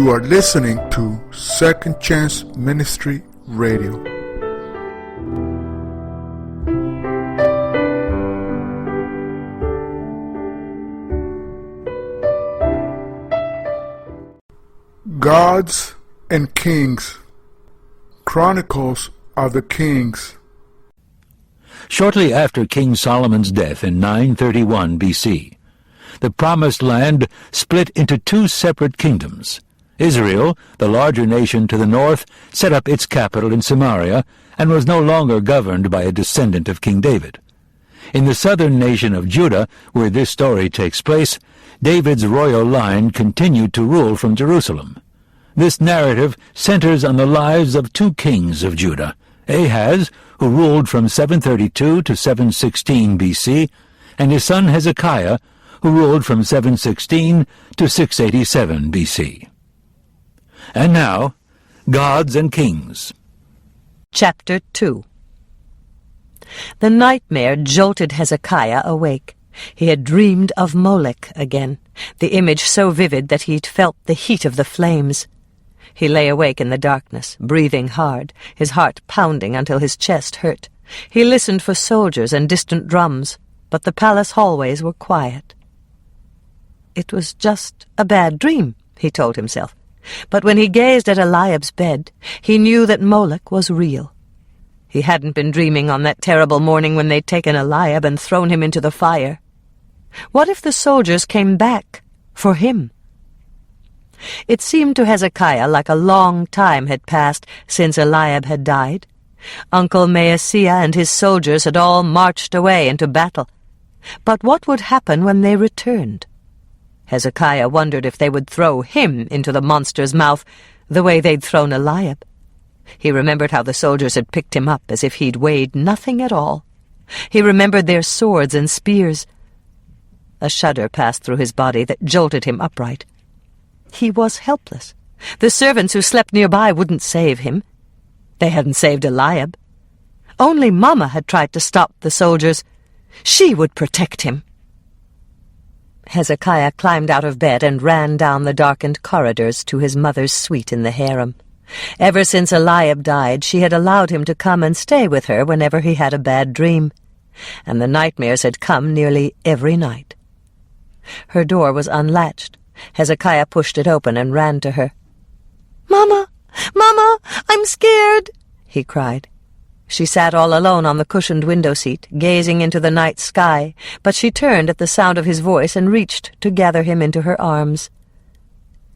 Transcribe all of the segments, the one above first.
You are listening to Second Chance Ministry Radio. Gods and Kings. Chronicles of the Kings. Shortly after King Solomon's death in 931 BC, the Promised Land split into two separate kingdoms. Israel, the larger nation to the north, set up its capital in Samaria and was no longer governed by a descendant of King David. In the southern nation of Judah, where this story takes place, David's royal line continued to rule from Jerusalem. This narrative centers on the lives of two kings of Judah, Ahaz, who ruled from 732 to 716 BC, and his son Hezekiah, who ruled from 716 to 687 BC. And now, Gods and Kings. Chapter 2. The nightmare jolted Hezekiah awake. He had dreamed of Molech again, the image so vivid that he'd felt the heat of the flames. He lay awake in the darkness, breathing hard, his heart pounding until his chest hurt. He listened for soldiers and distant drums, but the palace hallways were quiet. It was just a bad dream, he told himself. But when he gazed at Eliab's bed, he knew that Molech was real. He hadn't been dreaming on that terrible morning when they'd taken Eliab and thrown him into the fire. What if the soldiers came back for him? It seemed to Hezekiah like a long time had passed since Eliab had died. Uncle Maaseiah and his soldiers had all marched away into battle. But what would happen when they returned? Hezekiah wondered if they would throw him into the monster's mouth the way they'd thrown Eliab. He remembered how the soldiers had picked him up as if he'd weighed nothing at all. He remembered their swords and spears. A shudder passed through his body that jolted him upright. He was helpless. The servants who slept nearby wouldn't save him. They hadn't saved Eliab. Only Mama had tried to stop the soldiers. She would protect him. Hezekiah climbed out of bed and ran down the darkened corridors to his mother's suite in the harem. Ever since Eliab died, she had allowed him to come and stay with her whenever he had a bad dream, and the nightmares had come nearly every night. Her door was unlatched. Hezekiah pushed it open and ran to her. "Mama! Mama! I'm scared!" he cried. She sat all alone on the cushioned window seat, gazing into the night sky, but she turned at the sound of his voice and reached to gather him into her arms.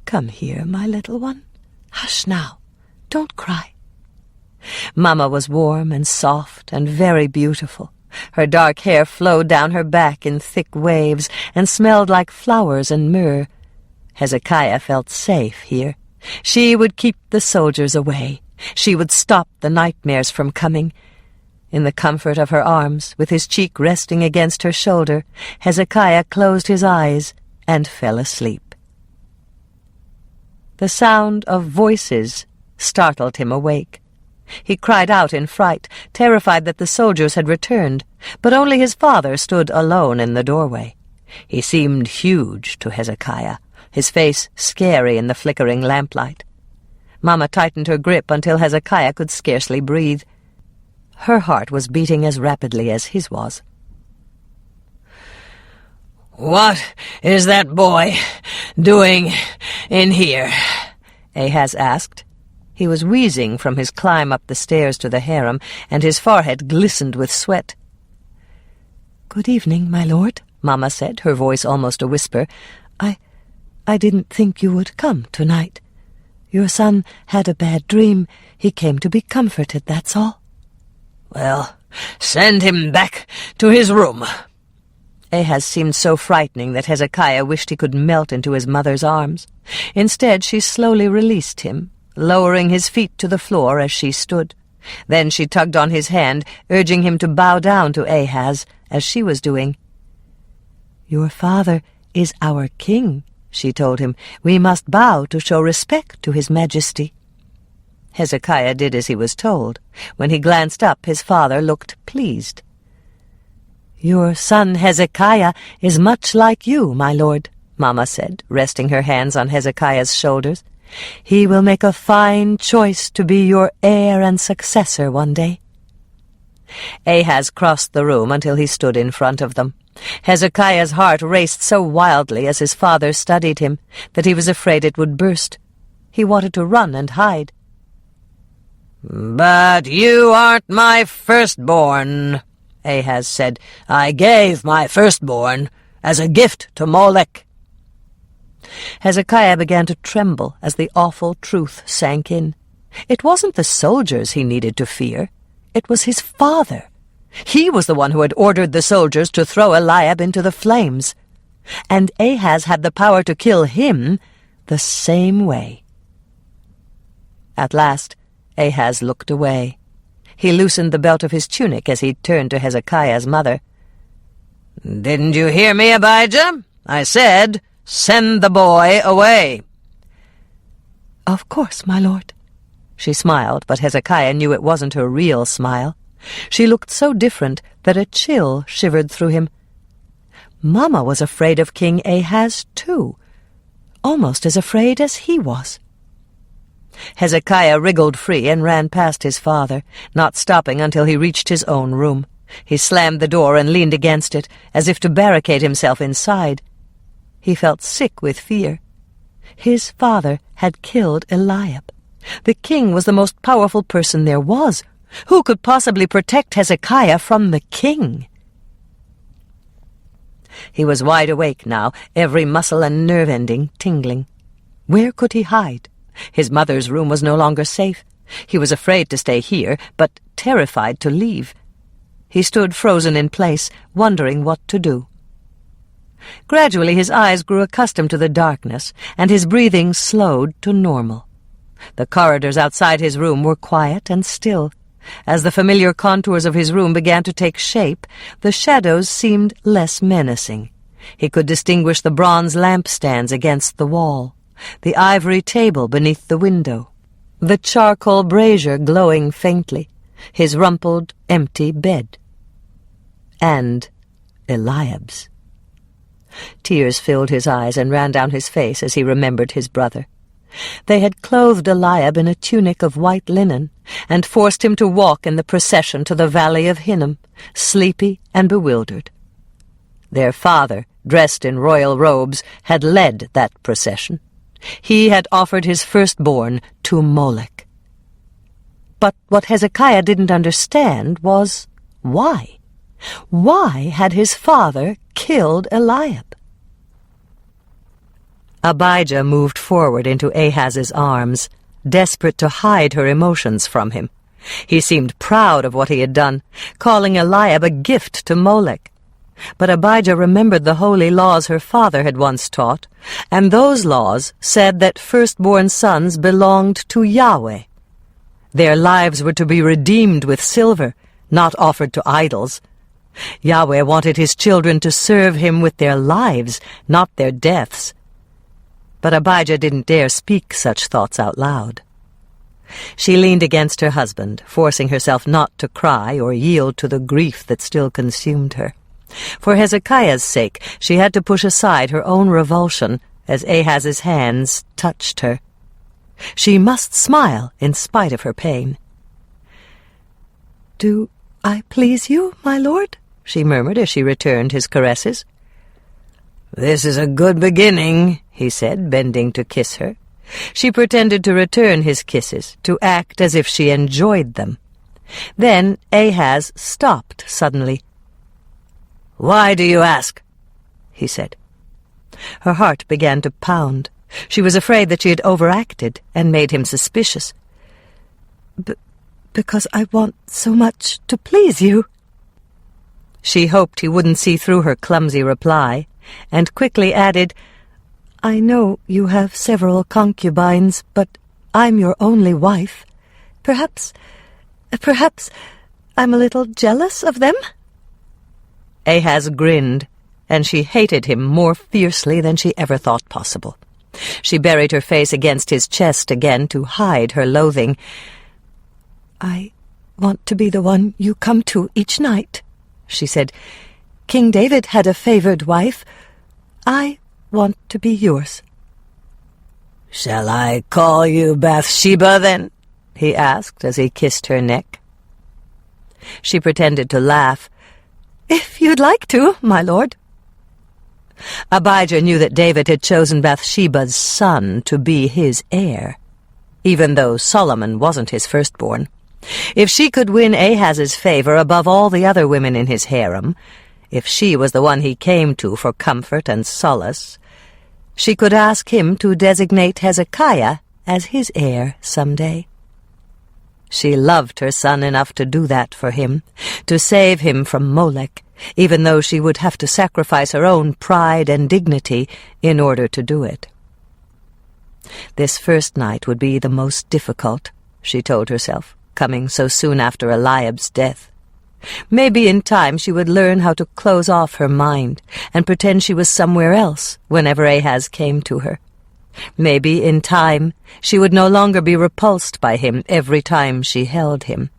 "Come here, my little one. Hush now. Don't cry." Mama was warm and soft and very beautiful. Her dark hair flowed down her back in thick waves and smelled like flowers and myrrh. Hezekiah felt safe here. She would keep the soldiers away. She would stop the nightmares from coming. In the comfort of her arms, with his cheek resting against her shoulder, Hezekiah closed his eyes and fell asleep. The sound of voices startled him awake. He cried out in fright, terrified that the soldiers had returned, but only his father stood alone in the doorway. He seemed huge to Hezekiah, his face scary in the flickering lamplight. Mama tightened her grip until Hezekiah could scarcely breathe. Her heart was beating as rapidly as his was. "What is that boy doing in here?" Ahaz asked. He was wheezing from his climb up the stairs to the harem, and his forehead glistened with sweat. "Good evening, my lord," Mama said, her voice almost a whisper. I didn't think you would come tonight. Your son had a bad dream. He came to be comforted, that's all." "Well, send him back to his room." Ahaz seemed so frightening that Hezekiah wished he could melt into his mother's arms. Instead, she slowly released him, lowering his feet to the floor as she stood. Then she tugged on his hand, urging him to bow down to Ahaz, as she was doing. "Your father is our king," she told him. "We must bow to show respect to his majesty." Hezekiah did as he was told. When he glanced up, his father looked pleased. "Your son Hezekiah is much like you, my lord," Mama said, resting her hands on Hezekiah's shoulders. He will make a fine choice to be your heir and successor one day." Ahaz crossed the room until he stood in front of them. Hezekiah's heart raced so wildly as his father studied him that he was afraid it would burst. He wanted to run and hide. "But you aren't my firstborn," Ahaz said. "I gave my firstborn as a gift to Molech." Hezekiah began to tremble as the awful truth sank in. It wasn't the soldiers he needed to fear. It was his father. He was the one who had ordered the soldiers to throw Eliab into the flames. And Ahaz had the power to kill him the same way. At last, Ahaz looked away. He loosened the belt of his tunic as he turned to Hezekiah's mother. "Didn't you hear me, Abijah? I said, send the boy away." "Of course, my lord." She smiled, but Hezekiah knew it wasn't her real smile. She looked so different that a chill shivered through him. Mama was afraid of King Ahaz, too, almost as afraid as he was. Hezekiah wriggled free and ran past his father, not stopping until he reached his own room. He slammed the door and leaned against it, as if to barricade himself inside. He felt sick with fear. His father had killed Eliab. The king was the most powerful person there was. Who could possibly protect Hezekiah from the king? He was wide awake now, every muscle and nerve ending tingling. Where could he hide? His mother's room was no longer safe. He was afraid to stay here, but terrified to leave. He stood frozen in place, wondering what to do. Gradually his eyes grew accustomed to the darkness, and his breathing slowed to normal. The corridors outside his room were quiet and still. As the familiar contours of his room began to take shape, the shadows seemed less menacing. He could distinguish the bronze lampstands against the wall, the ivory table beneath the window, the charcoal brazier glowing faintly, his rumpled, empty bed. And Eliab's. Tears filled his eyes and ran down his face as he remembered his brother. They had clothed Eliab in a tunic of white linen and forced him to walk in the procession to the valley of Hinnom, sleepy and bewildered. Their father, dressed in royal robes, had led that procession. He had offered his firstborn to Molech. But what Hezekiah didn't understand was why. Why had his father killed Eliab? Abijah moved forward into Ahaz's arms, desperate to hide her emotions from him. He seemed proud of what he had done, calling Eliab a gift to Molech. But Abijah remembered the holy laws her father had once taught, and those laws said that firstborn sons belonged to Yahweh. Their lives were to be redeemed with silver, not offered to idols. Yahweh wanted his children to serve him with their lives, not their deaths. But Abijah didn't dare speak such thoughts out loud. She leaned against her husband, forcing herself not to cry or yield to the grief that still consumed her. For Hezekiah's sake, she had to push aside her own revulsion as Ahaz's hands touched her. She must smile in spite of her pain. "Do I please you, my lord?" she murmured as she returned his caresses. "This is a good beginning," he said, bending to kiss her. She pretended to return his kisses, to act as if she enjoyed them. Then Ahaz stopped suddenly. "Why do you ask?" he said. Her heart began to pound. She was afraid that she had overacted and made him suspicious. Because I want so much to please you." She hoped he wouldn't see through her clumsy reply, and quickly added, "I know you have several concubines, but I'm your only wife. Perhaps I'm a little jealous of them?" Ahaz grinned, and she hated him more fiercely than she ever thought possible. She buried her face against his chest again to hide her loathing. "I want to be the one you come to each night," she said. "King David had a favored wife. I want to be yours." "Shall I call you Bathsheba, then?" he asked as he kissed her neck. She pretended to laugh. "If you'd like to, my lord." Abijah knew that David had chosen Bathsheba's son to be his heir, even though Solomon wasn't his firstborn. If she could win Ahaz's favor above all the other women in his harem, if she was the one he came to for comfort and solace, she could ask him to designate Hezekiah as his heir some day. She loved her son enough to do that for him, to save him from Molech, even though she would have to sacrifice her own pride and dignity in order to do it. This first night would be the most difficult, she told herself, coming so soon after Eliab's death. Maybe in time she would learn how to close off her mind and pretend she was somewhere else whenever Ahaz came to her. Maybe in time she would no longer be repulsed by him every time she held him.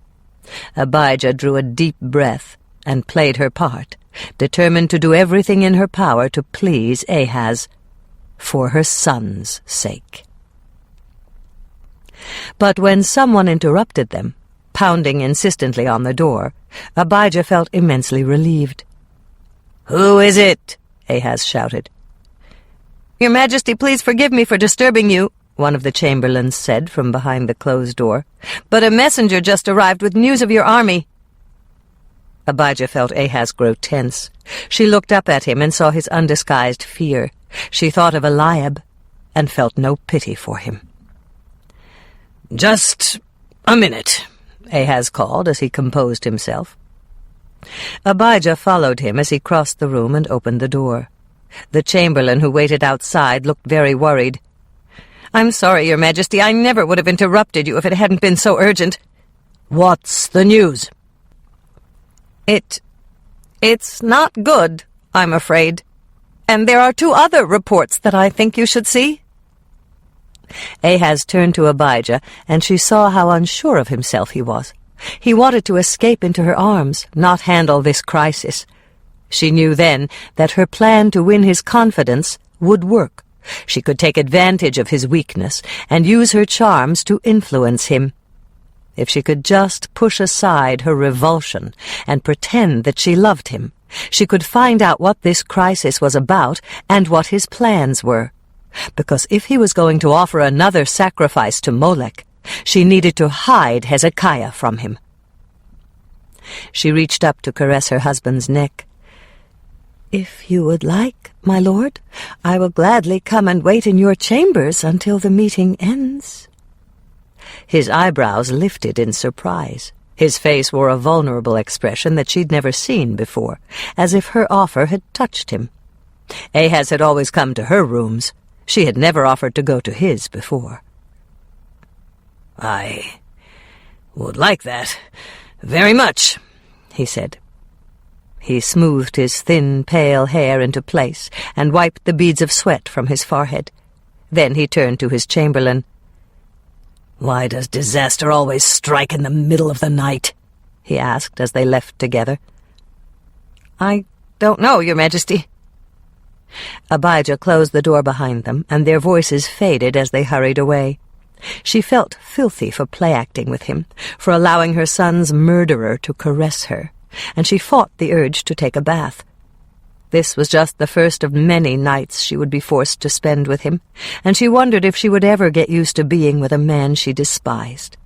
Abijah drew a deep breath and played her part, determined to do everything in her power to please Ahaz, for her son's sake. But when someone interrupted them, pounding insistently on the door, Abijah felt immensely relieved. "Who is it?" Ahaz shouted. "Your Majesty, please forgive me for disturbing you," one of the chamberlains said from behind the closed door, "but a messenger just arrived with news of your army." Abijah felt Ahaz grow tense. She looked up at him and saw his undisguised fear. She thought of Eliab and felt no pity for him. "Just a minute," Ahaz called as he composed himself. Abijah followed him as he crossed the room and opened the door. The chamberlain who waited outside looked very worried. "I'm sorry, Your Majesty. I never would have interrupted you if it hadn't been so urgent." "What's the news?" It's not good, I'm afraid. And there are 2 other reports that I think you should see." Ahaz turned to Abijah, and she saw how unsure of himself he was. He wanted to escape into her arms, not handle this crisis. She knew then that her plan to win his confidence would work. She could take advantage of his weakness and use her charms to influence him. If she could just push aside her revulsion and pretend that she loved him, she could find out what this crisis was about and what his plans were. Because if he was going to offer another sacrifice to Molech, she needed to hide Hezekiah from him. She reached up to caress her husband's neck. "If you would like, my lord, I will gladly come and wait in your chambers until the meeting ends." His eyebrows lifted in surprise. His face wore a vulnerable expression that she'd never seen before, as if her offer had touched him. Ahaz had always come to her rooms. She had never offered to go to his before. "I would like that very much," he said. He smoothed his thin, pale hair into place and wiped the beads of sweat from his forehead. Then he turned to his chamberlain. "Why does disaster always strike in the middle of the night?" he asked as they left together. "I don't know, Your Majesty." Abijah closed the door behind them, and their voices faded as they hurried away. She felt filthy for play-acting with him, for allowing her son's murderer to caress her, and she fought the urge to take a bath. This was just the first of many nights she would be forced to spend with him, and she wondered if she would ever get used to being with a man she despised.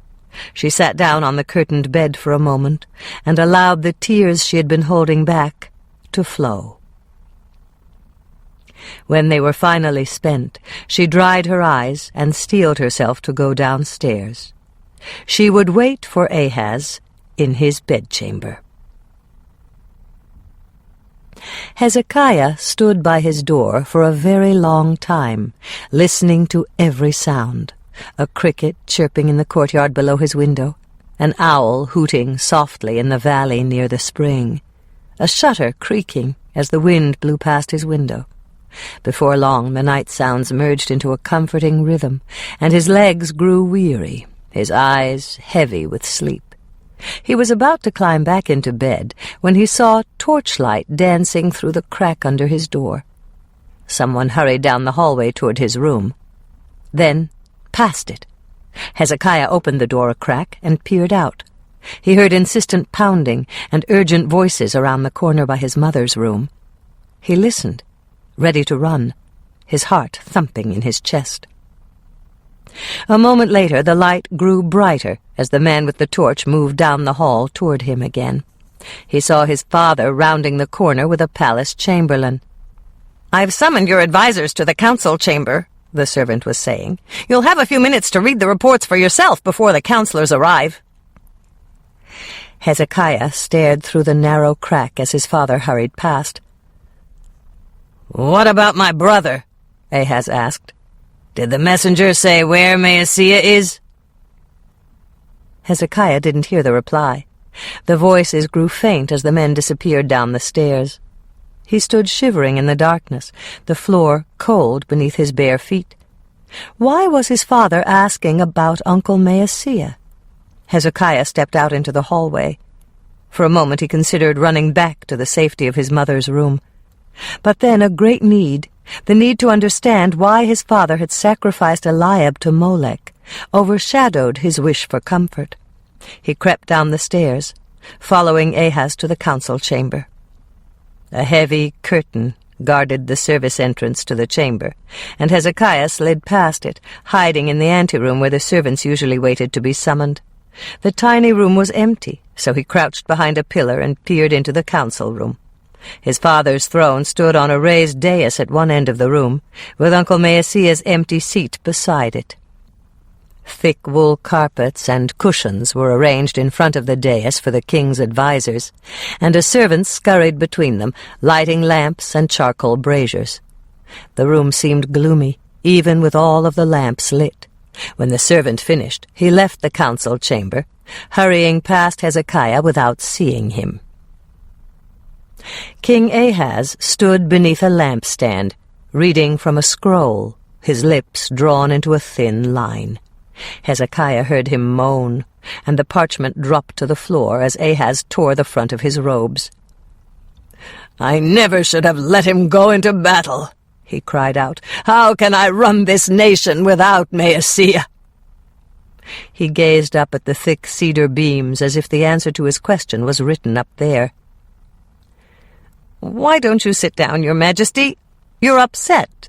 She sat down on the curtained bed for a moment and allowed the tears she had been holding back to flow. When they were finally spent, she dried her eyes and steeled herself to go downstairs. She would wait for Ahaz in his bedchamber. Hezekiah stood by his door for a very long time, listening to every sound, a cricket chirping in the courtyard below his window, an owl hooting softly in the valley near the spring, a shutter creaking as the wind blew past his window. Before long the night sounds merged into a comforting rhythm, and his legs grew weary, his eyes heavy with sleep. He was about to climb back into bed when he saw torchlight dancing through the crack under his door. Someone hurried down the hallway toward his room. then past it. Hezekiah opened the door a crack and peered out. He heard insistent pounding and urgent voices around the corner by his mother's room. He listened, ready to run, his heart thumping in his chest. A moment later the light grew brighter as the man with the torch moved down the hall toward him again. He saw his father rounding the corner with a palace chamberlain. "I've summoned your advisers to the council chamber," the servant was saying. "You'll have a few minutes to read the reports for yourself before the counselors arrive." Hezekiah stared through the narrow crack as his father hurried past. "What about my brother?" Ahaz asked. "Did the messenger say where Maaseiah is?" Hezekiah didn't hear the reply. The voices grew faint as the men disappeared down the stairs. He stood shivering in the darkness, the floor cold beneath his bare feet. Why was his father asking about Uncle Maaseiah? Hezekiah stepped out into the hallway. For a moment he considered running back to the safety of his mother's room. But then a great need, the need to understand why his father had sacrificed Eliab to Molech, overshadowed his wish for comfort. He crept down the stairs, following Ahaz to the council chamber. A heavy curtain guarded the service entrance to the chamber, and Hezekiah slid past it, hiding in the anteroom where the servants usually waited to be summoned. The tiny room was empty, so he crouched behind a pillar and peered into the council room. His father's throne stood on a raised dais at one end of the room, with Uncle Maaseiah's empty seat beside it. Thick wool carpets and cushions were arranged in front of the dais for the king's advisers, and a servant scurried between them, lighting lamps and charcoal braziers. The room seemed gloomy, even with all of the lamps lit. When the servant finished, he left the council chamber, hurrying past Hezekiah without seeing him. King Ahaz stood beneath a lampstand, reading from a scroll, his lips drawn into a thin line. Hezekiah heard him moan, and the parchment dropped to the floor as Ahaz tore the front of his robes. "I never should have let him go into battle," he cried out. "How can I run this nation without Maaseiah?" He gazed up at the thick cedar beams as if the answer to his question was written up there. "Why don't you sit down, Your Majesty? You're upset."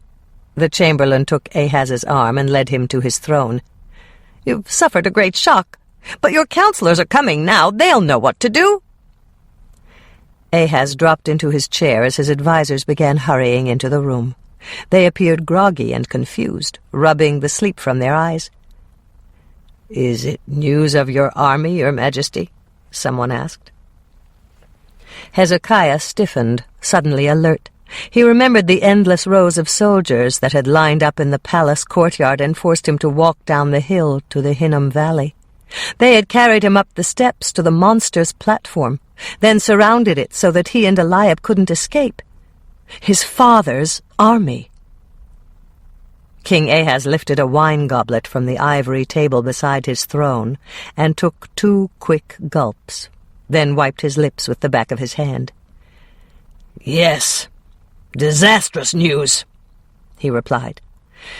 The chamberlain took Ahaz's arm and led him to his throne. "You've suffered a great shock, but your counselors are coming now. They'll know what to do." Ahaz dropped into his chair as his advisers began hurrying into the room. They appeared groggy and confused, rubbing the sleep from their eyes. "Is it news of your army, Your Majesty?" someone asked. Hezekiah stiffened, suddenly alert. He remembered the endless rows of soldiers that had lined up in the palace courtyard and forced him to walk down the hill to the Hinnom Valley. They had carried him up the steps to the monster's platform, then surrounded it so that he and Eliab couldn't escape. His father's army. King Ahaz lifted a wine goblet from the ivory table beside his throne and took 2 quick gulps, then wiped his lips with the back of his hand. "Yes, disastrous news," he replied.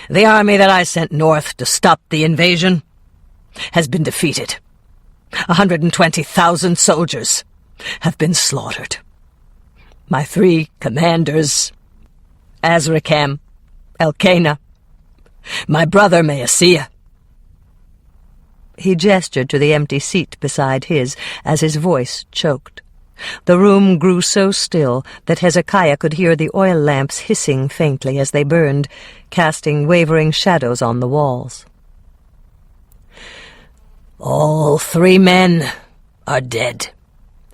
"The army that I sent north to stop the invasion has been defeated. 120,000 soldiers have been slaughtered. My 3 commanders, Azrikam, Elkanah, my brother Maaseiah." He gestured to the empty seat beside his as his voice choked. The room grew so still that Hezekiah could hear the oil lamps hissing faintly as they burned, casting wavering shadows on the walls. "All 3 men are dead,"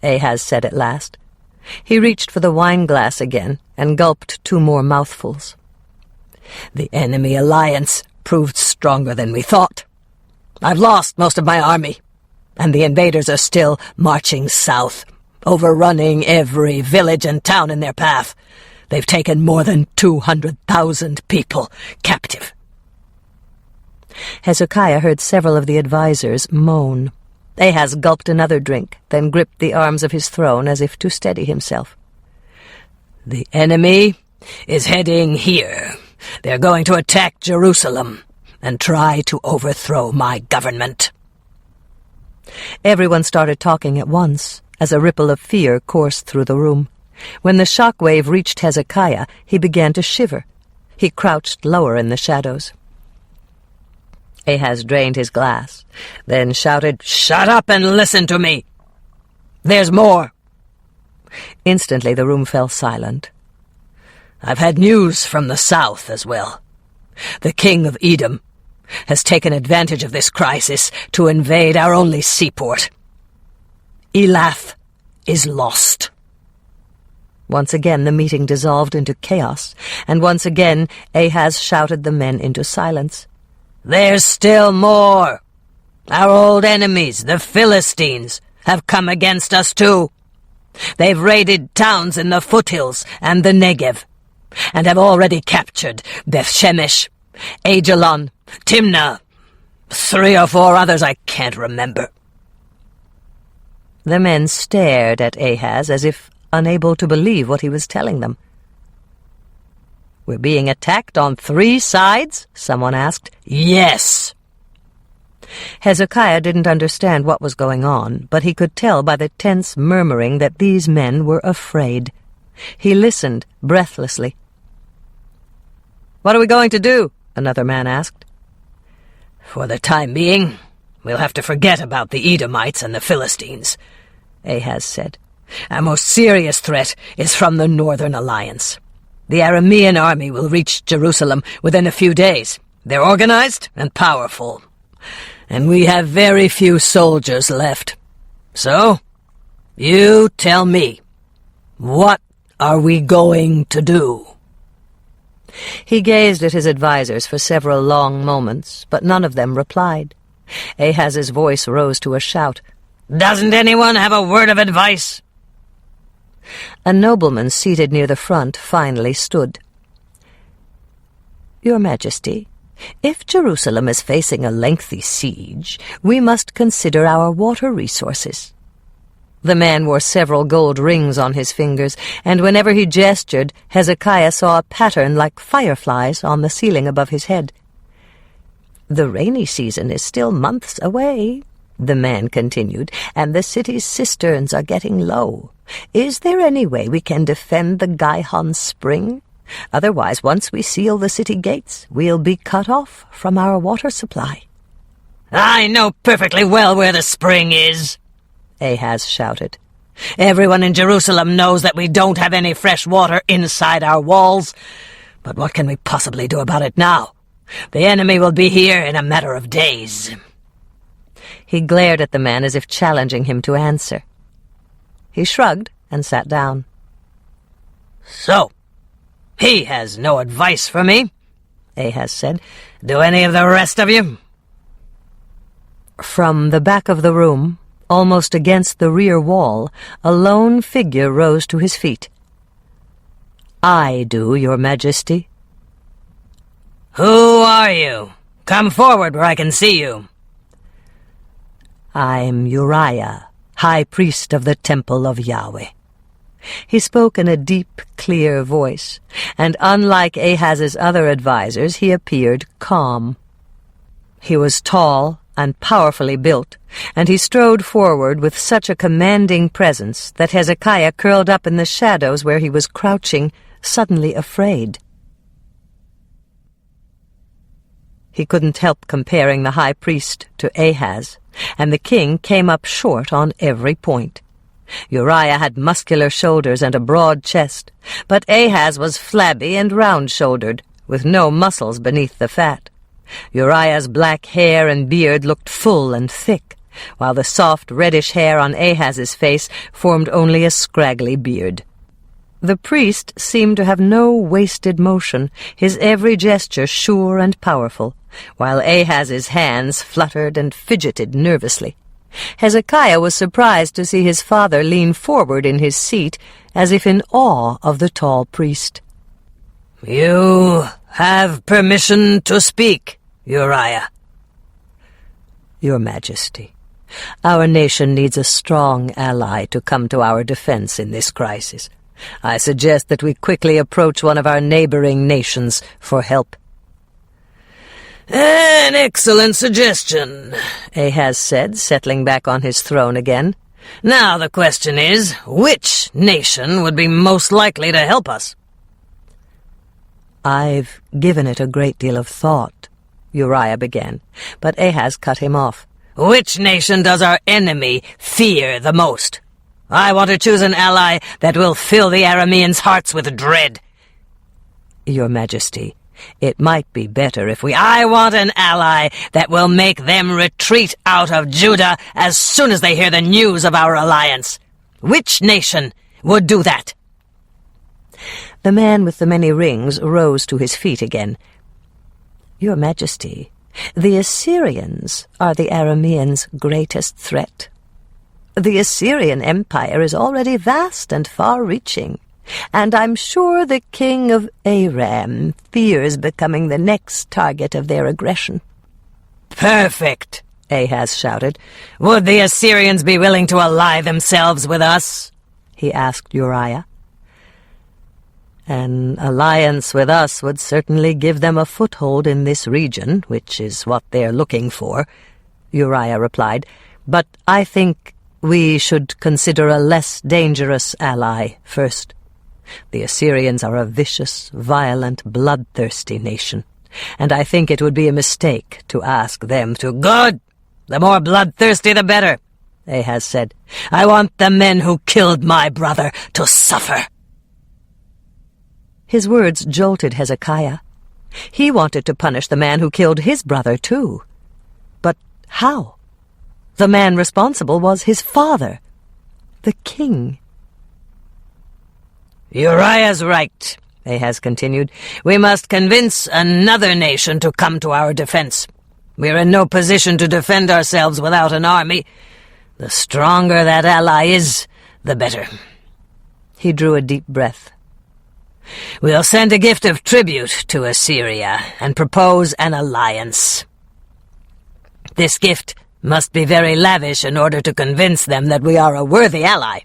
Ahaz said at last. He reached for the wine glass again and gulped 2 more mouthfuls. "The enemy alliance proved stronger than we thought. I've lost most of my army, and the invaders are still marching south, overrunning every village and town in their path. They've taken more than 200,000 people captive." Hezekiah heard several of the advisers moan. Ahaz gulped another drink, then gripped the arms of his throne as if to steady himself. "The enemy is heading here. They're going to attack Jerusalem. and try to overthrow my government." Everyone started talking at once, as a ripple of fear coursed through the room. When the shockwave reached Hezekiah, he began to shiver. He crouched lower in the shadows. Ahaz drained his glass, then shouted, "Shut up and listen to me! There's more!" Instantly the room fell silent. "I've had news from the south as well. The king of Edom has taken advantage of this crisis to invade our only seaport. Elath is lost." Once again the meeting dissolved into chaos, and once again Ahaz shouted the men into silence. "There's still more! Our old enemies, the Philistines, have come against us too. They've raided towns in the foothills and the Negev, and have already captured Beth-Shemesh, Ajalon, Timnah, 3 or 4 others I can't remember." The men stared at Ahaz as if unable to believe what he was telling them. "We're being attacked on 3 sides?" someone asked. "Yes." Hezekiah didn't understand what was going on, but he could tell by the tense murmuring that these men were afraid. He listened breathlessly. "What are we going to do?" another man asked. "For the time being, we'll have to forget about the Edomites and the Philistines," Ahaz said. "Our most serious threat is from the Northern Alliance. The Aramean army will reach Jerusalem within a few days. They're organized and powerful, and we have very few soldiers left. So, you tell me, what are we going to do?" He gazed at his advisers for several long moments, but none of them replied. Ahaz's voice rose to a shout. "Doesn't anyone have a word of advice?" A nobleman seated near the front finally stood. "Your Majesty, if Jerusalem is facing a lengthy siege, we must consider our water resources." The man wore several gold rings on his fingers, and whenever he gestured, Hezekiah saw a pattern like fireflies on the ceiling above his head. "The rainy season is still months away," the man continued, "and the city's cisterns are getting low. Is there any way we can defend the Gihon spring? Otherwise, once we seal the city gates, we'll be cut off from our water supply." "I know perfectly well where the spring is," Ahaz shouted. "Everyone in Jerusalem knows that we don't have any fresh water inside our walls. But what can we possibly do about it now? The enemy will be here in a matter of days." He glared at the man as if challenging him to answer. He shrugged and sat down. "So, he has no advice for me," Ahaz said. "Do any of the rest of you?" From the back of the room, almost against the rear wall, a lone figure rose to his feet. "I do, Your Majesty." "Who are you? Come forward where I can see you." "I'm Uriah, High Priest of the Temple of Yahweh." He spoke in a deep, clear voice, and unlike Ahaz's other advisers, he appeared calm. He was tall and powerfully built, and he strode forward with such a commanding presence that Hezekiah curled up in the shadows where he was crouching, suddenly afraid. He couldn't help comparing the high priest to Ahaz, and the king came up short on every point. Uriah had muscular shoulders and a broad chest, but Ahaz was flabby and round-shouldered, with no muscles beneath the fat. Uriah's black hair and beard looked full and thick, while the soft reddish hair on Ahaz's face formed only a scraggly beard. The priest seemed to have no wasted motion, his every gesture sure and powerful, while Ahaz's hands fluttered and fidgeted nervously. Hezekiah was surprised to see his father lean forward in his seat, as if in awe of the tall priest. "You have permission to speak, Uriah." "Your Majesty, our nation needs a strong ally to come to our defense in this crisis. I suggest that we quickly approach one of our neighboring nations for help." "An excellent suggestion," Ahaz said, settling back on his throne again. "Now the question is, which nation would be most likely to help us?" "I've given it a great deal of thought," Uriah began, but Ahaz cut him off. "Which nation does our enemy fear the most? I want to choose an ally that will fill the Arameans' hearts with dread." "Your Majesty, it might be better if we—" "I want an ally that will make them retreat out of Judah as soon as they hear the news of our alliance. Which nation would do that?" The man with the many rings rose to his feet again. "Your Majesty, the Assyrians are the Arameans' greatest threat. The Assyrian Empire is already vast and far-reaching, and I'm sure the king of Aram fears becoming the next target of their aggression." "Perfect," Ahaz shouted. "Would the Assyrians be willing to ally themselves with us?" he asked Uriah. "An alliance with us would certainly give them a foothold in this region, which is what they're looking for," Uriah replied. "But I think we should consider a less dangerous ally first. The Assyrians are a vicious, violent, bloodthirsty nation, and I think it would be a mistake to ask them to—" "Good! The more bloodthirsty the better," Ahaz said. "I want the men who killed my brother to suffer." His words jolted Hezekiah. He wanted to punish the man who killed his brother, too. But how? The man responsible was his father, the king. "Uriah's right," Ahaz continued. "We must convince another nation to come to our defense. We're in no position to defend ourselves without an army. The stronger that ally is, the better." He drew a deep breath. "We'll send a gift of tribute to Assyria and propose an alliance. This gift must be very lavish in order to convince them that we are a worthy ally.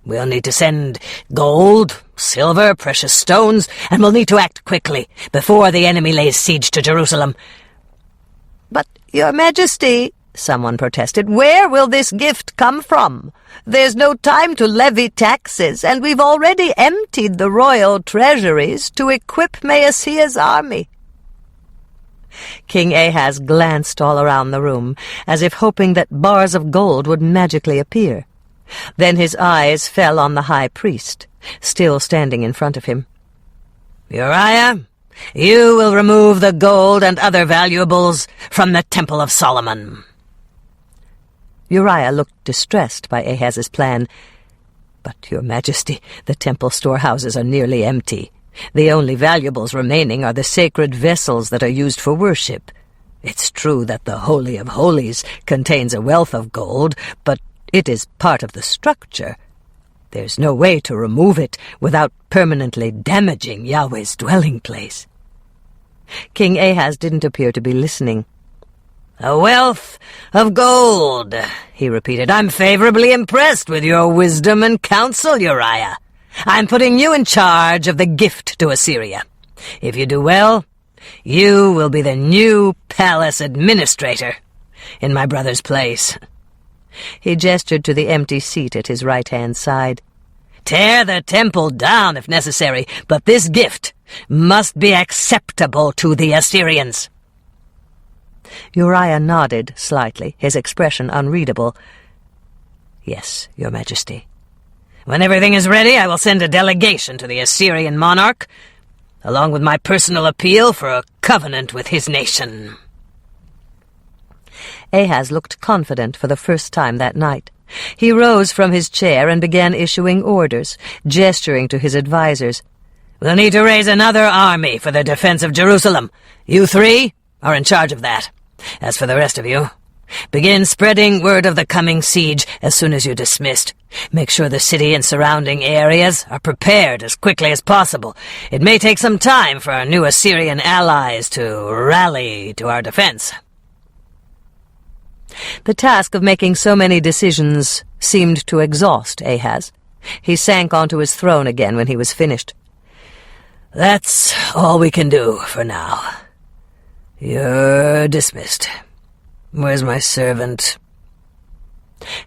We'll need to send gold, silver, precious stones, and we'll need to act quickly before the enemy lays siege to Jerusalem." "But, Your Majesty," someone protested, "where will this gift come from? There's no time to levy taxes, and we've already emptied the royal treasuries to equip Maaseiah's army." King Ahaz glanced all around the room, as if hoping that bars of gold would magically appear. Then his eyes fell on the high priest, still standing in front of him. "Uriah, you will remove the gold and other valuables from the Temple of Solomon." Uriah looked distressed by Ahaz's plan. "But, Your Majesty, the temple storehouses are nearly empty. The only valuables remaining are the sacred vessels that are used for worship. It's true that the Holy of Holies contains a wealth of gold, but it is part of the structure. There's no way to remove it without permanently damaging Yahweh's dwelling place." King Ahaz didn't appear to be listening. "A wealth of gold," he repeated. "I'm favorably impressed with your wisdom and counsel, Uriah. I'm putting you in charge of the gift to Assyria. If you do well, you will be the new palace administrator in my brother's place." He gestured to the empty seat at his right-hand side. "Tear the temple down if necessary, but this gift must be acceptable to the Assyrians." Uriah nodded slightly, his expression unreadable. "Yes, Your Majesty." "When everything is ready, I will send a delegation to the Assyrian monarch, along with my personal appeal for a covenant with his nation." Ahaz looked confident for the first time that night. He rose from his chair and began issuing orders, gesturing to his advisers. "We'll need to raise another army for the defense of Jerusalem. You three are in charge of that. As for the rest of you, begin spreading word of the coming siege as soon as you're dismissed. Make sure the city and surrounding areas are prepared as quickly as possible. It may take some time for our new Assyrian allies to rally to our defense." The task of making so many decisions seemed to exhaust Ahaz. He sank onto his throne again when he was finished. "That's all we can do for now. You're dismissed. Where's my servant?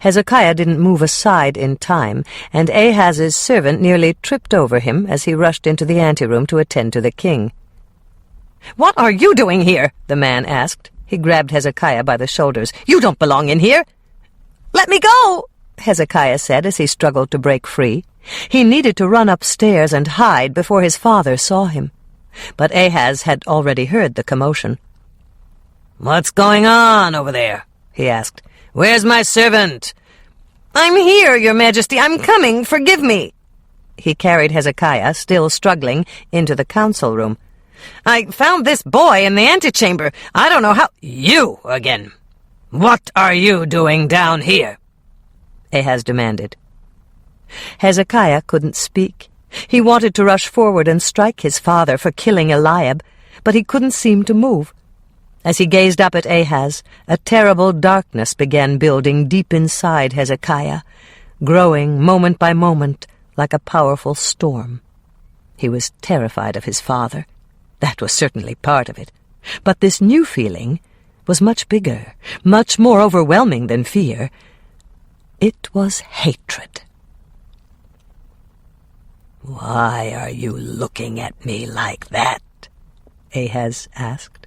Hezekiah didn't move aside in time, and Ahaz's servant nearly tripped over him as he rushed into the anteroom to attend to the king. "What are you doing here?" the man asked. He grabbed Hezekiah by the shoulders. "You don't belong in here." "Let me go," Hezekiah said as he struggled to break free. He needed to run upstairs and hide before his father saw him. But Ahaz had already heard the commotion. "What's going on over there?" he asked. "Where's my servant?" "I'm here, Your Majesty. I'm coming. Forgive me." He carried Hezekiah, still struggling, into the council room. "I found this boy in the antechamber. I don't know how—" "You again! What are you doing down here?" Ahaz demanded. Hezekiah couldn't speak. He wanted to rush forward and strike his father for killing Eliab, but he couldn't seem to move. As he gazed up at Ahaz, a terrible darkness began building deep inside Hezekiah, growing moment by moment like a powerful storm. He was terrified of his father. That was certainly part of it. But this new feeling was much bigger, much more overwhelming than fear. It was hatred. "Why are you looking at me like that?" Ahaz asked.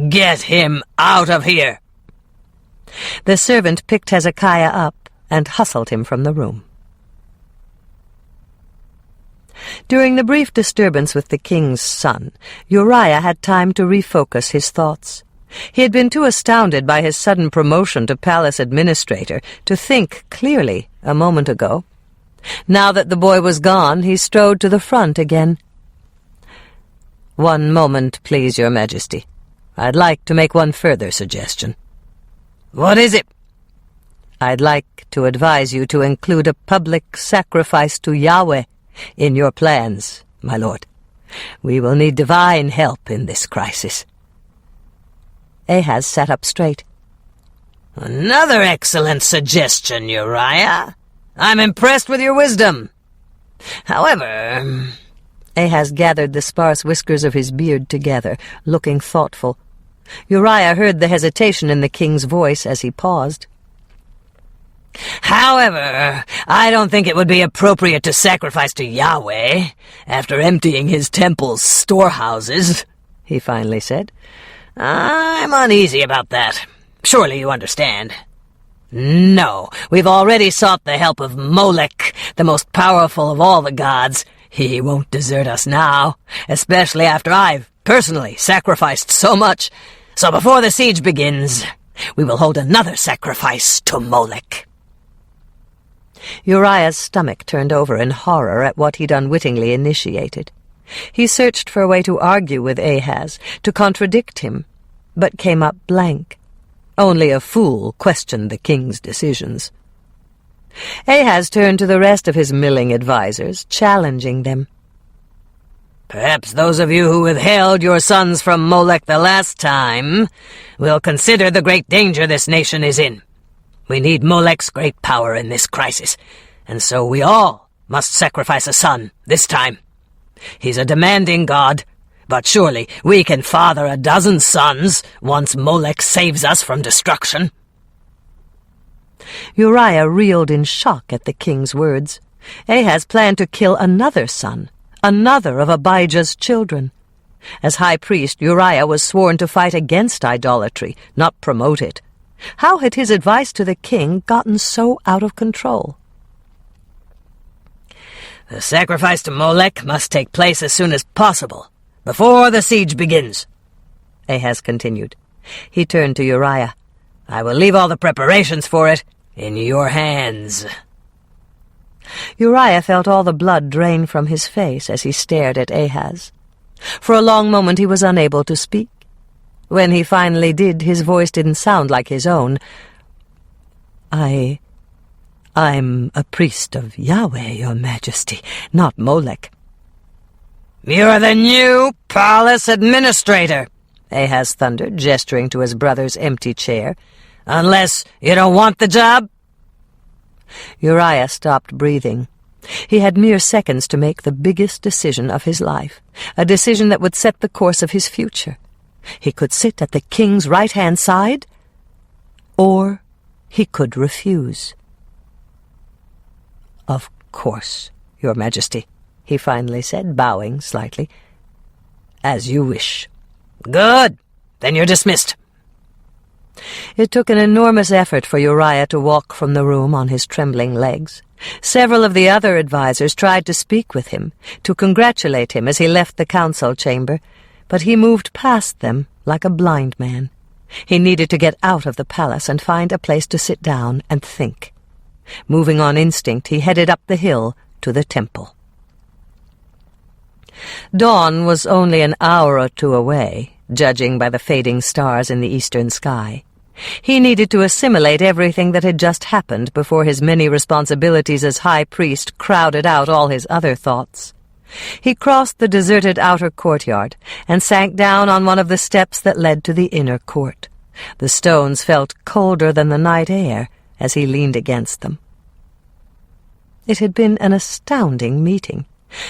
"Get him out of here!" The servant picked Hezekiah up and hustled him from the room. During the brief disturbance with the king's son, Uriah had time to refocus his thoughts. He had been too astounded by his sudden promotion to palace administrator to think clearly a moment ago. Now that the boy was gone, he strode to the front again. "One moment, please, Your Majesty. I'd like to make one further suggestion." "What is it?" "I'd like to advise you to include a public sacrifice to Yahweh in your plans, my lord. We will need divine help in this crisis." Ahaz sat up straight. "Another excellent suggestion, Uriah. I'm impressed with your wisdom. However—" Ahaz gathered the sparse whiskers of his beard together, looking thoughtful. Uriah heard the hesitation in the king's voice as he paused. "However, I don't think it would be appropriate to sacrifice to Yahweh after emptying his temple's storehouses," he finally said. "I'm uneasy about that. Surely you understand." "No, we've already sought the help of Molech, the most powerful of all the gods. He won't desert us now, especially after I've personally sacrificed so much. So before the siege begins, we will hold another sacrifice to Molech." Uriah's stomach turned over in horror at what he'd unwittingly initiated. He searched for a way to argue with Ahaz, to contradict him, but came up blank. Only a fool questioned the king's decisions. Ahaz turned to the rest of his milling advisers, challenging them. "Perhaps those of you who withheld your sons from Molech the last time will consider the great danger this nation is in. We need Molech's great power in this crisis, and so we all must sacrifice a son this time. He's a demanding god, but surely we can father a dozen sons once Molech saves us from destruction." Uriah reeled in shock at the king's words. Ahaz planned to kill another son, another of Abijah's children. As high priest, Uriah was sworn to fight against idolatry, not promote it. How had his advice to the king gotten so out of control? "The sacrifice to Molech must take place as soon as possible, before the siege begins," Ahaz continued. He turned to Uriah. "I will leave all the preparations for it in your hands." Uriah felt all the blood drain from his face as he stared at Ahaz. For a long moment he was unable to speak. When he finally did, his voice didn't sound like his own. I'm a priest of Yahweh, Your Majesty, not Molech." "You're the new palace administrator," Ahaz thundered, gesturing to his brother's empty chair. "Unless you don't want the job?" Uriah stopped breathing. He had mere seconds to make the biggest decision of his life, a decision that would set the course of his future. He could sit at the king's right-hand side, or he could refuse. "Of course, Your Majesty," he finally said, bowing slightly. "As you wish." "Good. Then you're dismissed." It took an enormous effort for Uriah to walk from the room on his trembling legs. Several of the other advisers tried to speak with him, to congratulate him as he left the council chamber, but he moved past them like a blind man. He needed to get out of the palace and find a place to sit down and think. Moving on instinct, he headed up the hill to the temple. Dawn was only an hour or two away, judging by the fading stars in the eastern sky. He needed to assimilate everything that had just happened before his many responsibilities as high priest crowded out all his other thoughts. He crossed the deserted outer courtyard and sank down on one of the steps that led to the inner court. The stones felt colder than the night air as he leaned against them. It had been an astounding meeting.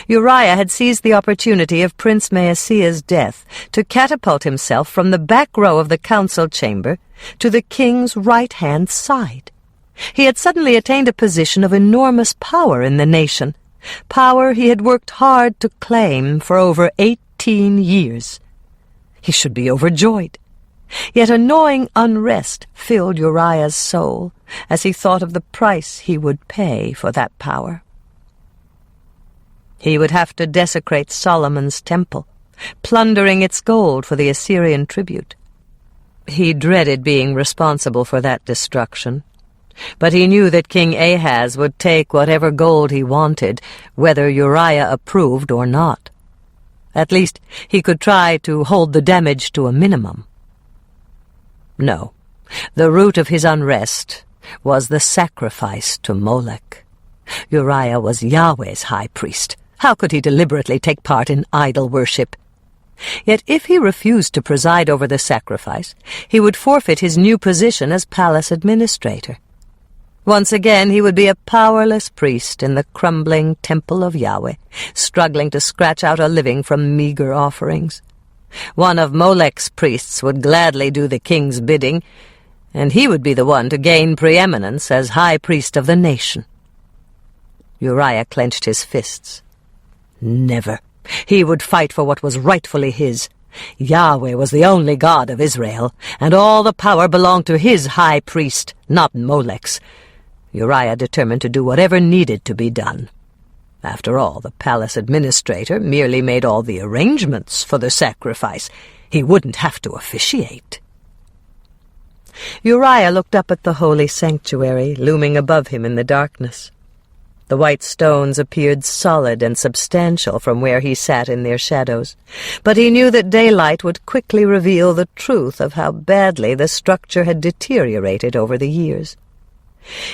Uriah had seized the opportunity of Prince Maasiah's death to catapult himself from the back row of the council chamber to the king's right-hand side. He had suddenly attained a position of enormous power in the nation, power he had worked hard to claim for over 18 years. He should be overjoyed. Yet a gnawing unrest filled Uriah's soul as he thought of the price he would pay for that power. He would have to desecrate Solomon's temple, plundering its gold for the Assyrian tribute. He dreaded being responsible for that destruction, but he knew that King Ahaz would take whatever gold he wanted, whether Uriah approved or not. At least he could try to hold the damage to a minimum. No, the root of his unrest was the sacrifice to Molech. Uriah was Yahweh's high priest. How could he deliberately take part in idol worship? Yet if he refused to preside over the sacrifice, he would forfeit his new position as palace administrator. Once again he would be a powerless priest in the crumbling temple of Yahweh, struggling to scratch out a living from meager offerings. One of Molech's priests would gladly do the king's bidding, and he would be the one to gain preeminence as high priest of the nation. Uriah clenched his fists. Never. He would fight for what was rightfully his. Yahweh was the only God of Israel, and all the power belonged to his high priest, not Molech's. Uriah determined to do whatever needed to be done. After all, the palace administrator merely made all the arrangements for the sacrifice. He wouldn't have to officiate. Uriah looked up at the holy sanctuary looming above him in the darkness. The white stones appeared solid and substantial from where he sat in their shadows, but he knew that daylight would quickly reveal the truth of how badly the structure had deteriorated over the years.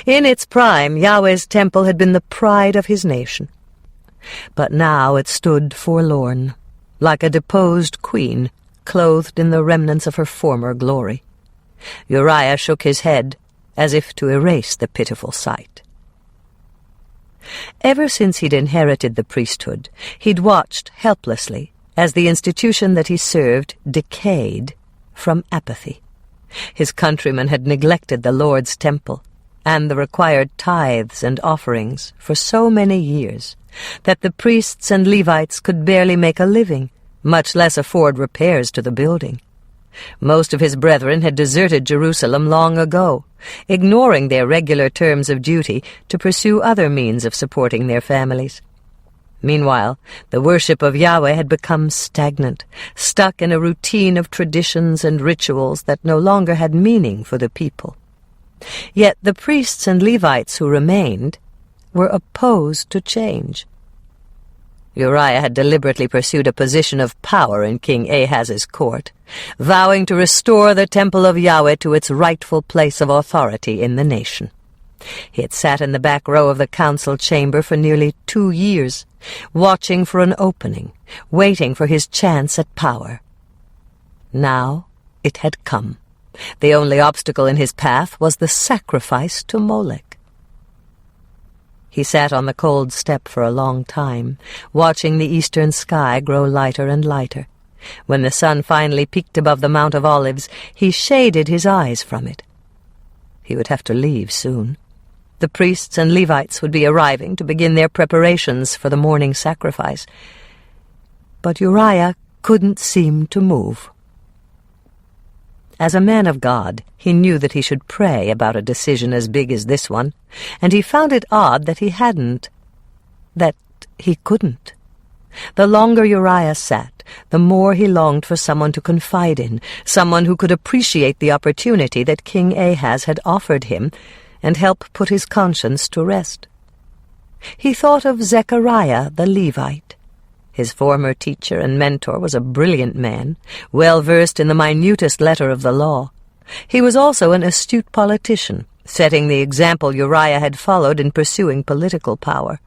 In its prime, Yahweh's temple had been the pride of his nation, but now it stood forlorn, like a deposed queen, clothed in the remnants of her former glory. Uriah shook his head, as if to erase the pitiful sight. Ever since he'd inherited the priesthood, he'd watched helplessly as the institution that he served decayed from apathy. His countrymen had neglected the Lord's temple and the required tithes and offerings for so many years that the priests and Levites could barely make a living, much less afford repairs to the building. Most of his brethren had deserted Jerusalem long ago, ignoring their regular terms of duty to pursue other means of supporting their families. Meanwhile, the worship of Yahweh had become stagnant, stuck in a routine of traditions and rituals that no longer had meaning for the people. Yet the priests and Levites who remained were opposed to change. Uriah had deliberately pursued a position of power in King Ahaz's court, vowing to restore the temple of Yahweh to its rightful place of authority in the nation. He had sat in the back row of the council chamber for nearly 2 years, watching for an opening, waiting for his chance at power. Now it had come. The only obstacle in his path was the sacrifice to Molech. He sat on the cold step for a long time, watching the eastern sky grow lighter and lighter. When the sun finally peaked above the Mount of Olives, he shaded his eyes from it. He would have to leave soon. The priests and Levites would be arriving to begin their preparations for the morning sacrifice. But Uriah couldn't seem to move. As a man of God, he knew that he should pray about a decision as big as this one, and he found it odd that he hadn't, that he couldn't. The longer Uriah sat, the more he longed for someone to confide in, someone who could appreciate the opportunity that King Ahaz had offered him and help put his conscience to rest. He thought of Zechariah the Levite. His former teacher and mentor was a brilliant man, well versed in the minutest letter of the law. He was also an astute politician, setting the example Uriah had followed in pursuing political power.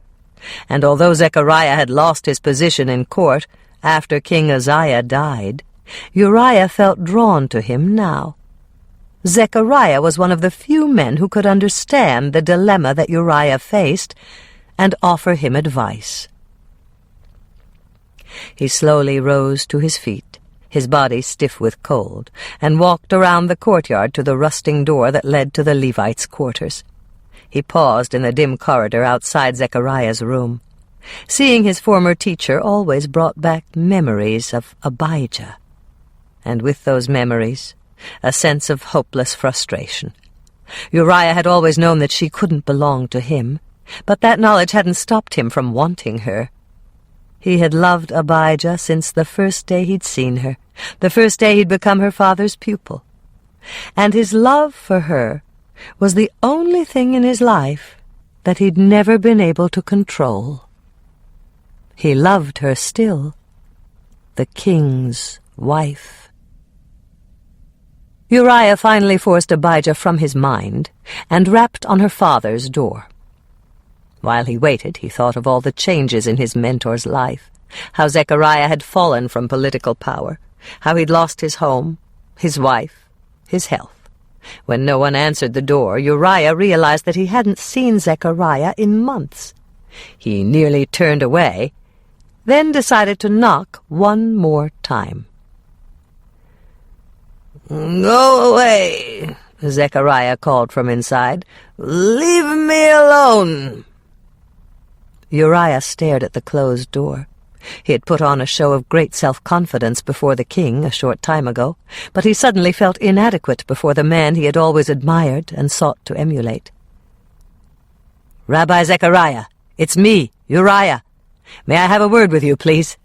And although Zechariah had lost his position in court after King Uzziah died, Uriah felt drawn to him now. Zechariah was one of the few men who could understand the dilemma that Uriah faced and offer him advice. He slowly rose to his feet, his body stiff with cold, and walked around the courtyard to the rusting door that led to the Levites' quarters. He paused in the dim corridor outside Zechariah's room. Seeing his former teacher always brought back memories of Abijah, and with those memories, a sense of hopeless frustration. Uriah had always known that she couldn't belong to him, but that knowledge hadn't stopped him from wanting her. He had loved Abijah since the first day he'd seen her, the first day he'd become her father's pupil. And his love for her was the only thing in his life that he'd never been able to control. He loved her still, the king's wife. Uriah finally forced Abijah from his mind and rapped on her father's door. While he waited, he thought of all the changes in his mentor's life, how Zechariah had fallen from political power, how he'd lost his home, his wife, his health. When no one answered the door, Uriah realized that he hadn't seen Zechariah in months. He nearly turned away, then decided to knock one more time. "Go away," Zechariah called from inside. "Leave me alone." Uriah stared at the closed door. He had put on a show of great self-confidence before the king a short time ago, but he suddenly felt inadequate before the man he had always admired and sought to emulate. "Rabbi Zechariah, it's me, Uriah. May I have a word with you, please?"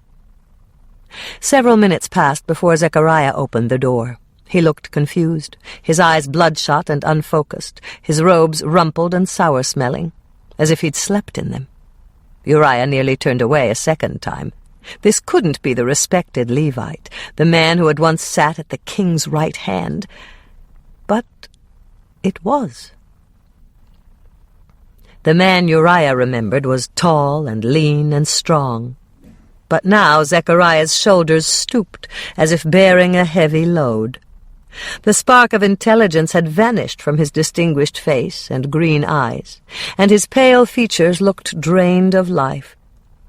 Several minutes passed before Zechariah opened the door. He looked confused, his eyes bloodshot and unfocused, his robes rumpled and sour-smelling, as if he'd slept in them. Uriah nearly turned away a second time. This couldn't be the respected Levite, the man who had once sat at the king's right hand. But it was. The man Uriah remembered was tall and lean and strong. But now Zechariah's shoulders stooped, as if bearing a heavy load. The spark of intelligence had vanished from his distinguished face and green eyes, and his pale features looked drained of life.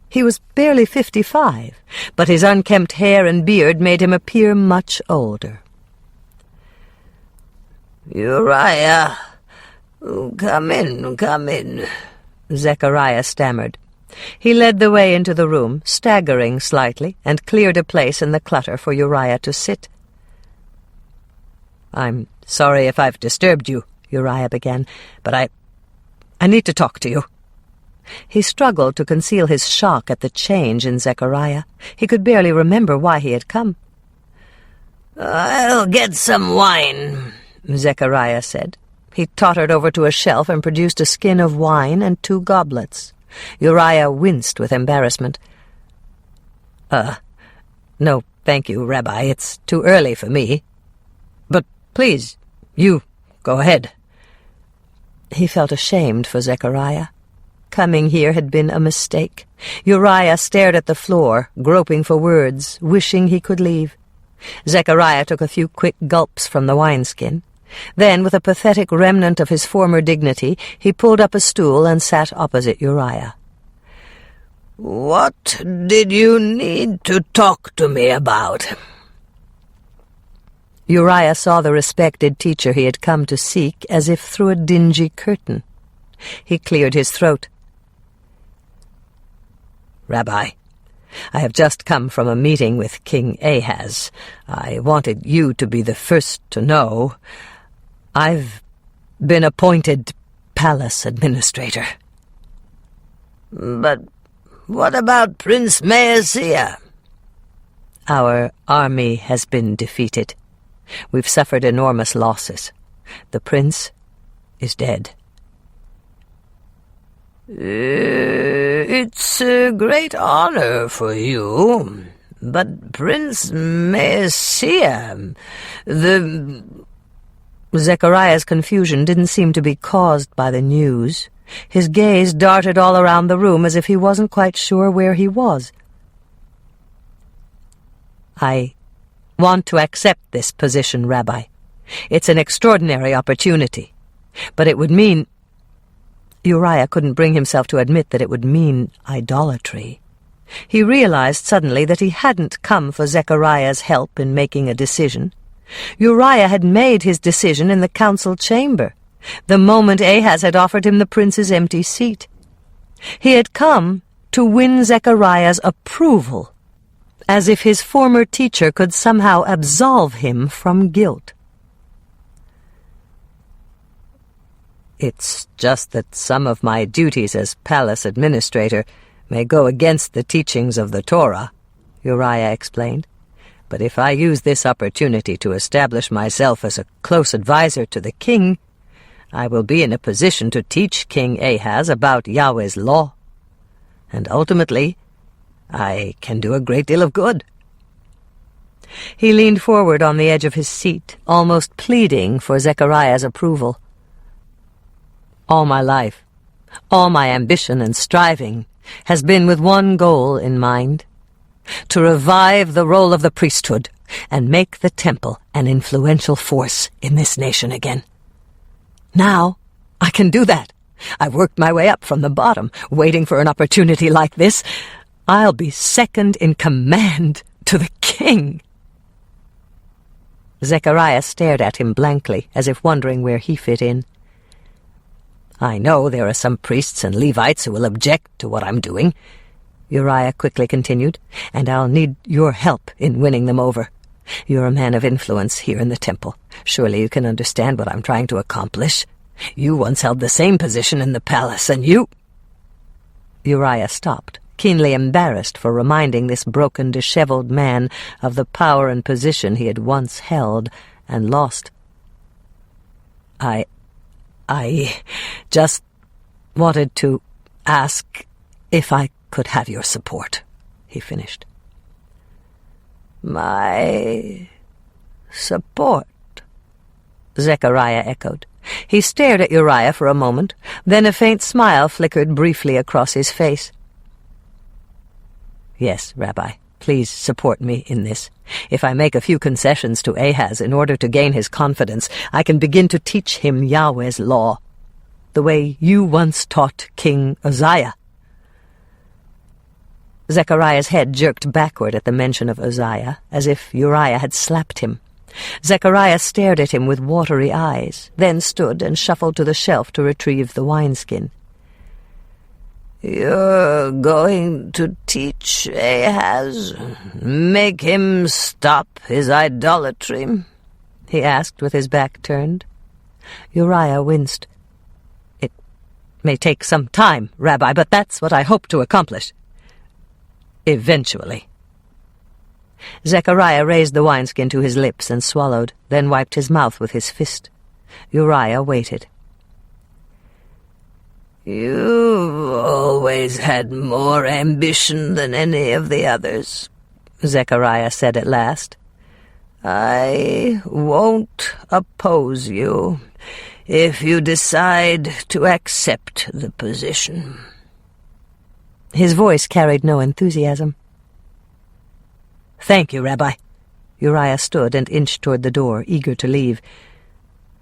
He was barely 55, but his unkempt hair and beard made him appear much older. "Uriah, come in," Zechariah stammered. He led the way into the room, staggering slightly, and cleared a place in the clutter for Uriah to sit. "I'm sorry if I've disturbed you," Uriah began, "but I need to talk to you." He struggled to conceal his shock at the change in Zechariah. He could barely remember why he had come. "I'll get some wine," Zechariah said. He tottered over to a shelf and produced a skin of wine and 2 goblets. Uriah winced with embarrassment. No, thank you, Rabbi. It's too early for me. But please, you go ahead." He felt ashamed for Zechariah. Coming here had been a mistake. Uriah stared at the floor, groping for words, wishing he could leave. Zechariah took a few quick gulps from the wineskin. Then, with a pathetic remnant of his former dignity, he pulled up a stool and sat opposite Uriah. What did you need to talk to me about? Uriah saw the respected teacher he had come to seek as if through a dingy curtain. He cleared his throat. Rabbi, I have just come from a meeting with King Ahaz. I wanted you to be the first to know. I've been appointed palace administrator. But what about Prince Garcia? Our army has been defeated. We've suffered enormous losses. The prince is dead. It's a great honor for you, but Prince Garcia, Zechariah's confusion didn't seem to be caused by the news. His gaze darted all around the room as if he wasn't quite sure where he was. I want to accept this position, Rabbi. It's an extraordinary opportunity. But it would mean... Uriah couldn't bring himself to admit that it would mean idolatry. He realized suddenly that he hadn't come for Zechariah's help in making a decision. Uriah had made his decision in the council chamber, the moment Ahaz had offered him the prince's empty seat. He had come to win Zechariah's approval, as if his former teacher could somehow absolve him from guilt. It's just that some of my duties as palace administrator may go against the teachings of the Torah, Uriah explained. But if I use this opportunity to establish myself as a close advisor to the king, I will be in a position to teach King Ahaz about Yahweh's law. And ultimately, I can do a great deal of good. He leaned forward on the edge of his seat, almost pleading for Zechariah's approval. All my life, all my ambition and striving has been with one goal in mind: to revive the role of the priesthood and make the temple an influential force in this nation again. Now, I can do that. I've worked my way up from the bottom, waiting for an opportunity like this. I'll be second in command to the king. Zechariah stared at him blankly, as if wondering where he fit in. I know there are some priests and Levites who will object to what I'm doing, Uriah quickly continued, and I'll need your help in winning them over. You're a man of influence here in the temple. Surely you can understand what I'm trying to accomplish. You once held the same position in the palace, and you... Uriah stopped, keenly embarrassed for reminding this broken, disheveled man of the power and position he had once held and lost. I just wanted to ask if I could have your support, he finished. My support? Zechariah echoed. He stared at Uriah for a moment, then a faint smile flickered briefly across his face. Yes, Rabbi, please support me in this. If I make a few concessions to Ahaz in order to gain his confidence, I can begin to teach him Yahweh's law, the way you once taught King Uzziah. Zechariah's head jerked backward at the mention of Uzziah, as if Uriah had slapped him. Zechariah stared at him with watery eyes, then stood and shuffled to the shelf to retrieve the wineskin. You're going to teach Ahaz? Make him stop his idolatry? He asked with his back turned. Uriah winced. It may take some time, Rabbi, but that's what I hope to accomplish. Eventually. Zechariah raised the wineskin to his lips and swallowed, then wiped his mouth with his fist. Uriah waited. You've always had more ambition than any of the others, Zechariah said at last. I won't oppose you if you decide to accept the position. His voice carried no enthusiasm. Thank you, Rabbi. Uriah stood and inched toward the door, eager to leave.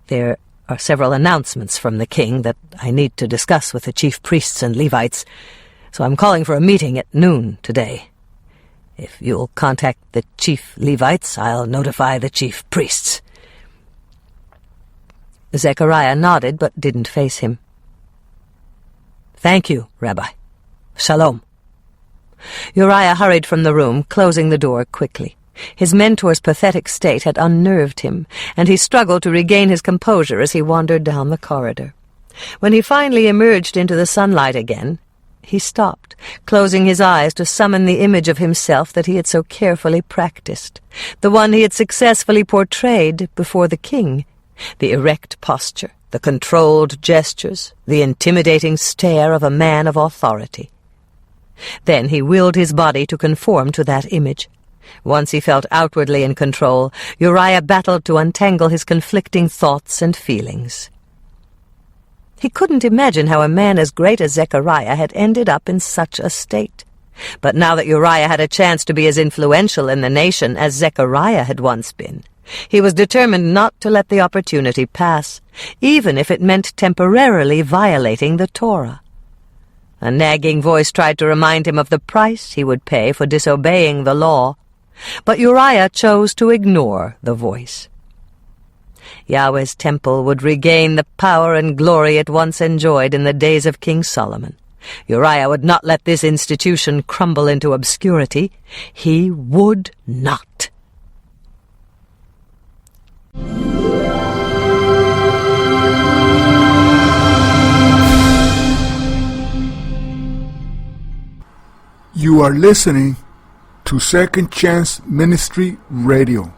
There are several announcements from the king that I need to discuss with the chief priests and Levites. So I'm calling for a meeting at noon today. If you'll contact the chief Levites, I'll notify the chief priests." Zechariah nodded but didn't face him. "Thank you, Rabbi. Shalom." Uriah hurried from the room, closing the door quickly. His mentor's pathetic state had unnerved him, and he struggled to regain his composure as he wandered down the corridor. When he finally emerged into the sunlight again, he stopped, closing his eyes to summon the image of himself that he had so carefully practiced, the one he had successfully portrayed before the king, the erect posture, the controlled gestures, the intimidating stare of a man of authority. Then he willed his body to conform to that image. Once he felt outwardly in control, Uriah battled to untangle his conflicting thoughts and feelings. He couldn't imagine how a man as great as Zechariah had ended up in such a state. But now that Uriah had a chance to be as influential in the nation as Zechariah had once been, he was determined not to let the opportunity pass, even if it meant temporarily violating the Torah. A nagging voice tried to remind him of the price he would pay for disobeying the law, but Uriah chose to ignore the voice. Yahweh's temple would regain the power and glory it once enjoyed in the days of King Solomon. Uriah would not let this institution crumble into obscurity. He would not. You are listening to Second Chance Ministry Radio.